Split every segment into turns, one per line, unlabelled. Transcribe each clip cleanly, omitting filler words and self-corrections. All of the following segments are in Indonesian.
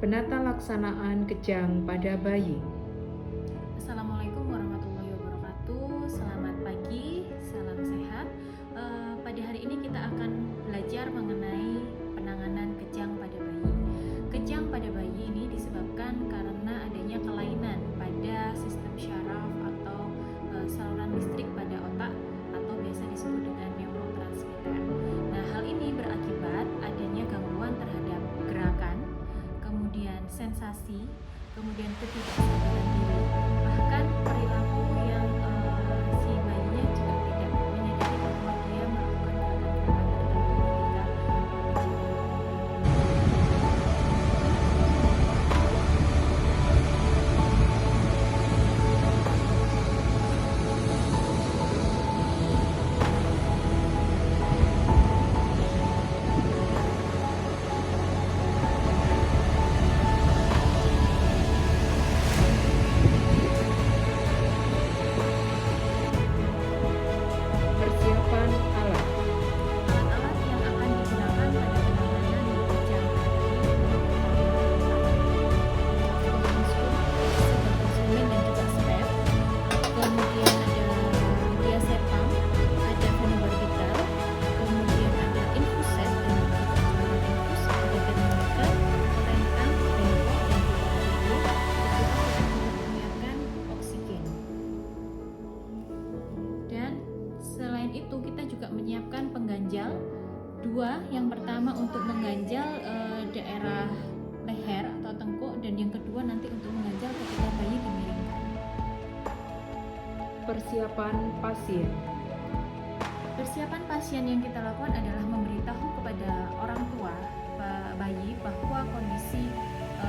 Penata laksanaan kejang pada bayi.
Assalamualaikum warahmatullahi wabarakatuh. Selamat pagi, salam sehat. Pada hari ini kita akan belajar mengenai penanganan kejang pada bayi. Kejang pada bayi ini disebabkan karena adanya kelainan pada sistem syaraf atau saluran listrik pada otak atau biasa disebut dengan neurotransmitter. Nah, hal ini berakibat adanya gangguan terhadap gerakan, kemudian sensasi, kemudian ketidaksadaran diri, bahkan perilaku yang si bayinya juga tidak menyadari bahwa dia melakukan gerakan-gerakan tertentu ketika
Persiapan alat.
alat-alat yang akan digunakan pada penanganan kejang pada bayi sebagai instrumen dan juga step. Kemudian ada diazepam, ada fenobarbital, kemudian ada infuset dan infus, ada termometer, rentang, bengkok, dan juga APD. Kita sudah menyiapkan oksigen. Dan selain itu kita juga menyiapkan pengganjal dua. Yang pertama untuk mengganjal daerah leher atau tengkuk, dan yang kedua nanti untuk mengganjal ketika bayi dimiringkan.
Persiapan pasien.
Persiapan pasien yang kita lakukan adalah memberitahu kepada orang tua bayi bahwa kondisi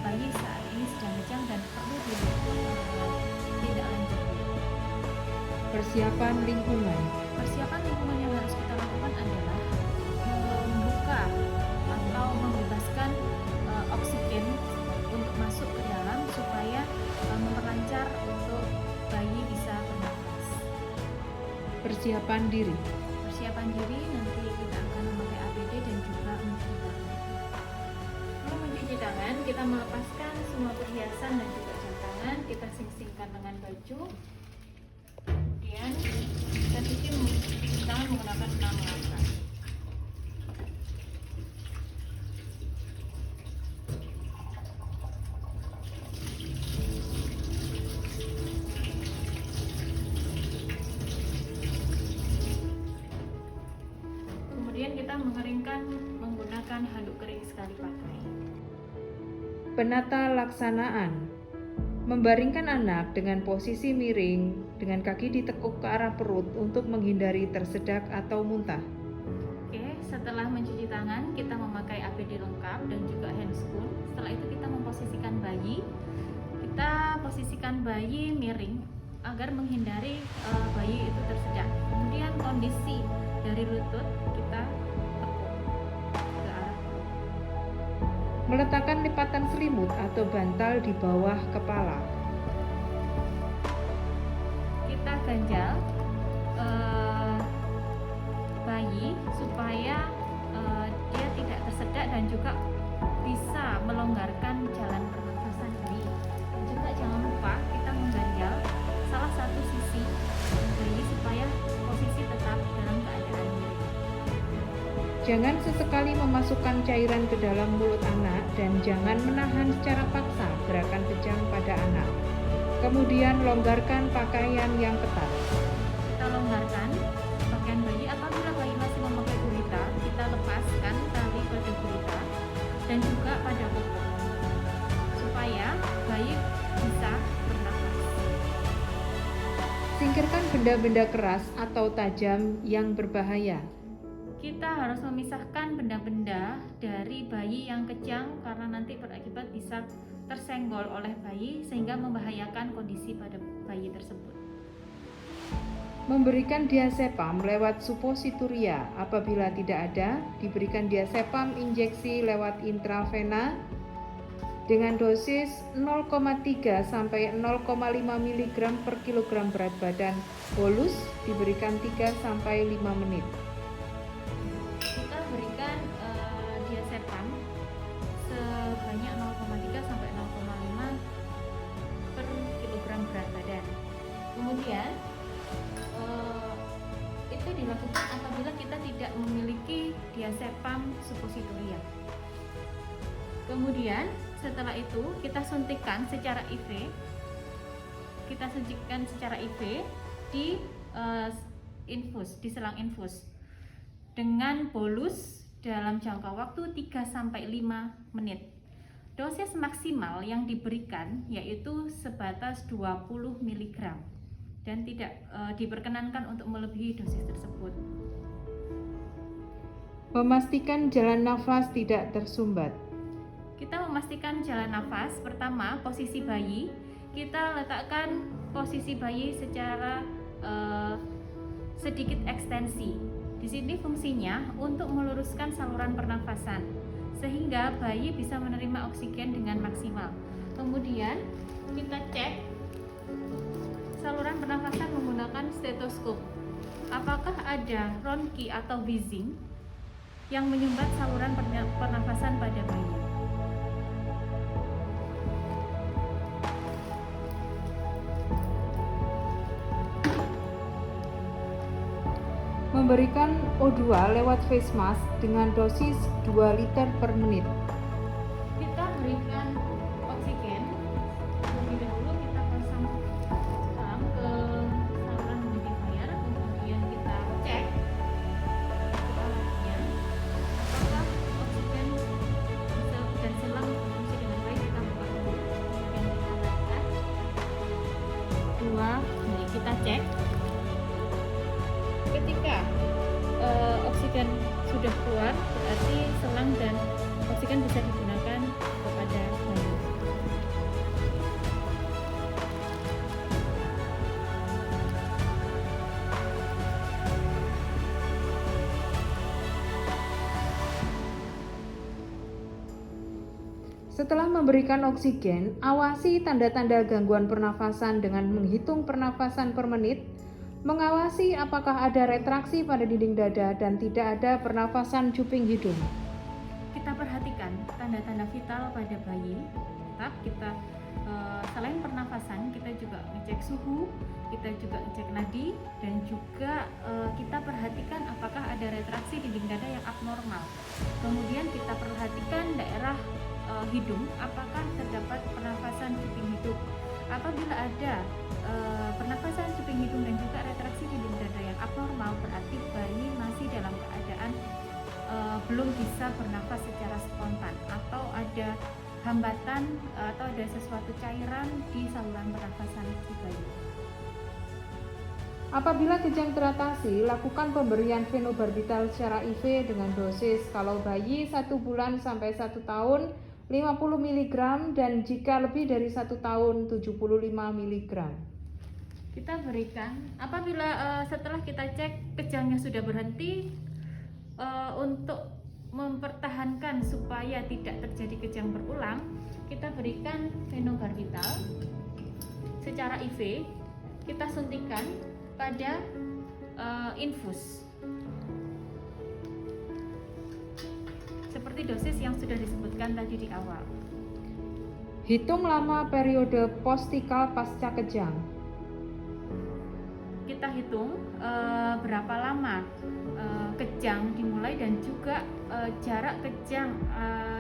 bayi saat ini sedang kejang dan perlu ditindaklanjuti.
Persiapan lingkungan.
Persiapan lingkungan yang harus kita lakukan adalah membuka atau membebaskan oksigen untuk masuk ke dalam supaya memperlancar untuk bayi bisa bernafas.
Persiapan diri.
Persiapan diri nanti kita akan memakai APD dan juga mencuci tangan. Sebelum mencuci tangan, kita melepaskan semua perhiasan dan juga jam tangan. Kita sing-singkan dengan baju. Kemudian kita cuci tangan menggunakan 6 langkah. Kemudian kita mengeringkan menggunakan handuk kering sekali pakai.
Penata laksanaan. Membaringkan anak dengan posisi miring dengan kaki ditekuk ke arah perut untuk menghindari tersedak atau muntah.
Oke, setelah mencuci tangan, kita memakai APD lengkap dan juga handscoon. Setelah itu kita memposisikan bayi. Kita posisikan bayi miring agar menghindari bayi itu tersedak. Kemudian kondisi dari lutut kita tekuk ke arah perut.
Meletakkan lipatan selimut atau bantal di bawah kepala.
Kita ganjal bayi supaya dia tidak tersedak dan juga bisa melonggarkan jalan pernafasan bayi. Dan juga jangan lupa kita mengganjal salah satu sisi bayi supaya posisi tetap dalam keadaan miring.
Jangan sesekali memasukkan cairan ke dalam mulut anak dan jangan menahan secara paksa gerakan kejang pada anak. Kemudian longgarkan pakaian yang ketat.
Kita longgarkan pakaian bayi. Apabila bayi masih memakai gurita, kita lepaskan tali pada gurita dan juga pada popok supaya bayi bisa bernafas.
Singkirkan benda-benda keras atau tajam yang berbahaya.
Kita harus memisahkan benda-benda dari bayi yang kejang karena nanti berakibat bisa tersenggol oleh bayi sehingga membahayakan kondisi pada bayi tersebut.
Memberikan diazepam lewat suppositoria. Apabila tidak ada, diberikan diazepam injeksi lewat intravena dengan dosis 0,3 sampai 0,5 mg per kilogram berat badan. Bolus diberikan 3 sampai 5 menit.
Kita berikan diazepam sebanyak 0,3 memiliki diazepam suppositoria. Kemudian setelah itu kita suntikan secara IV. Di di selang infus dengan bolus dalam jangka waktu 3-5 menit. Dosis maksimal yang diberikan yaitu sebatas 20 mg dan tidak diperkenankan untuk melebihi dosis tersebut.
Memastikan jalan nafas tidak tersumbat.
Kita memastikan jalan nafas. Pertama, posisi bayi. Kita letakkan posisi bayi secara sedikit ekstensi. Di sini fungsinya untuk meluruskan saluran pernafasan sehingga bayi bisa menerima oksigen dengan maksimal. Kemudian kita cek saluran pernafasan menggunakan stetoskop. Apakah ada ronki atau wheezing yang menyumbat saluran pernafasan pada bayi?
Memberikan O2 lewat face mask dengan dosis 2 liter per menit.
Kita berikan oksigen. Terlebih dahulu kita pasang selang ke saluran humidifier, kemudian kita cek alatnya apakah oksigen dan selang berfungsi dengan baik. Kita buka dulu, kemudian kita naikkan. Kita cek. Ketika oksigen sudah keluar, berarti selang dan oksigen bisa digunakan kepada bayi.
Setelah memberikan oksigen, awasi tanda-tanda gangguan pernafasan dengan menghitung pernafasan per menit. Mengawasi apakah ada retraksi pada dinding dada dan tidak ada pernafasan cuping hidung.
Kita perhatikan tanda-tanda vital pada bayi. Tetap kita selain pernafasan, kita juga ngecek suhu, kita juga ngecek nadi, dan juga kita perhatikan apakah ada retraksi dinding dada yang abnormal. Kemudian kita perhatikan daerah hidung, apakah terdapat pernafasan cuping hidung. Apabila ada pernafasan cuping hidung dan juga retraksi dinding dada yang abnormal, berarti bayi masih dalam keadaan belum bisa bernafas secara spontan, atau ada hambatan atau ada sesuatu cairan di saluran pernafasan si bayi.
Apabila kejang teratasi, lakukan pemberian fenobarbital secara IV dengan dosis kalau bayi 1 bulan sampai 1 tahun 50 mg dan jika lebih dari 1 tahun 75 mg.
Kita berikan apabila setelah kita cek kejangnya sudah berhenti, untuk mempertahankan supaya tidak terjadi kejang berulang, kita berikan fenobarbital secara IV. Kita suntikan pada infus seperti dosis yang sudah disebutkan tadi di awal.
Hitung lama periode postikal pasca kejang.
Kita hitung berapa lama kejang dimulai dan juga jarak kejang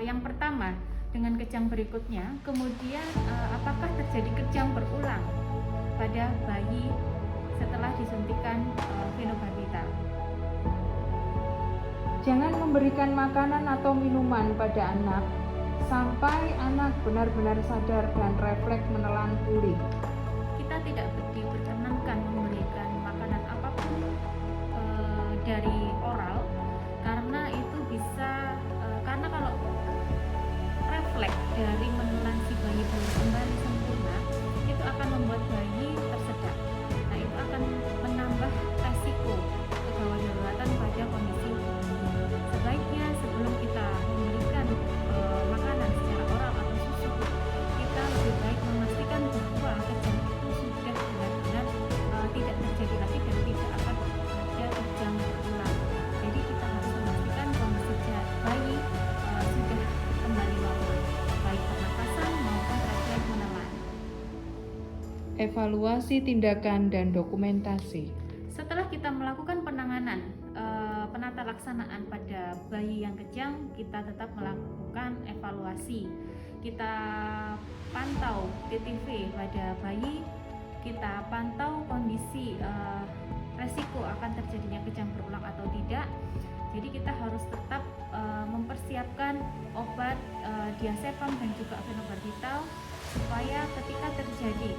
yang pertama dengan kejang berikutnya. Kemudian apakah terjadi kejang berulang pada bayi setelah disuntikan fenobarbital.
Jangan memberikan makanan atau minuman pada anak sampai anak benar-benar sadar dan refleks menelan pulih.
Kita tidak diperkenankan memberikan makanan apapun dari oral, karena itu bisa karena kalau refleks dari menelan si bayi belum kembali sempurna, itu akan membuat bayi tersedak. Nah, itu akan menambah resiko kegawat daruratan pada kondisi ini. Sebaiknya sebelum kita memberikan makanan secara oral atau susu, kita lebih baik memastikan bahwa kejang itu sudah benar-benar tidak terjadi lagi dan tidak akan ada kejang berulang. Jadi kita harus memastikan kondisi bayi sudah kembali normal, baik pernapasan maupun refleks menelan.
Evaluasi tindakan dan dokumentasi.
Setelah kita melakukan penanganan penata laksanaan pada bayi yang kejang, kita tetap melakukan evaluasi. Kita pantau TTV pada bayi, kita pantau kondisi resiko akan terjadinya kejang berulang atau tidak. Jadi kita harus tetap mempersiapkan obat diazepam dan juga fenobarbital supaya ketika terjadi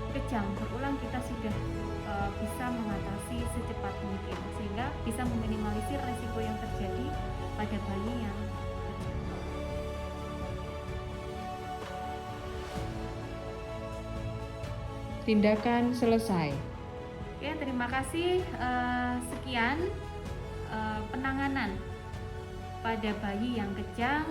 kejang berulang kita sudah bisa mengatasi secepat mungkin, sehingga bisa meminimalisir resiko yang terjadi pada bayi yang kecil.
Tindakan selesai.
Oke, terima kasih. Sekian penanganan pada bayi yang kejang.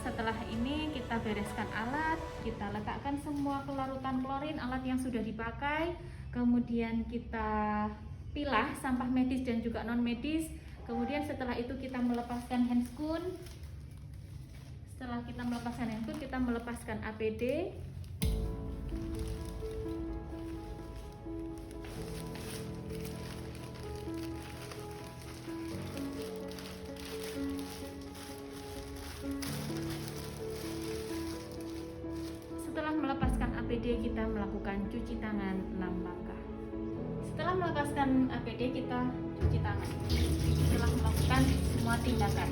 Setelah ini kita bereskan alat, kita letakkan semua kelarutan klorin alat yang sudah dipakai, kemudian kita pilah sampah medis dan juga non medis. Kemudian setelah itu kita melepaskan handscoon. Setelah kita melepaskan handscoon, kita melepaskan APD. Setelah melepaskan APD, kita melakukan cuci tangan 6 langkah. Setelah melepaskan APD, kita cuci tangan. Setelah melakukan semua tindakan.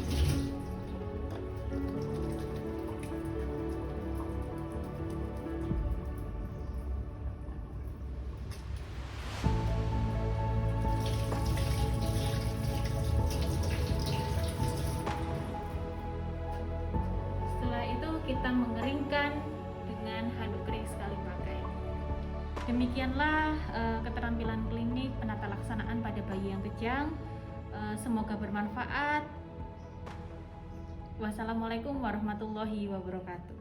Setelah itu kita mengeringkan dengan handuk kering sekali pakai. Demikianlah keterampilan klinik penata laksanaan pada bayi yang kejang. Semoga bermanfaat. Wassalamualaikum warahmatullahi wabarakatuh.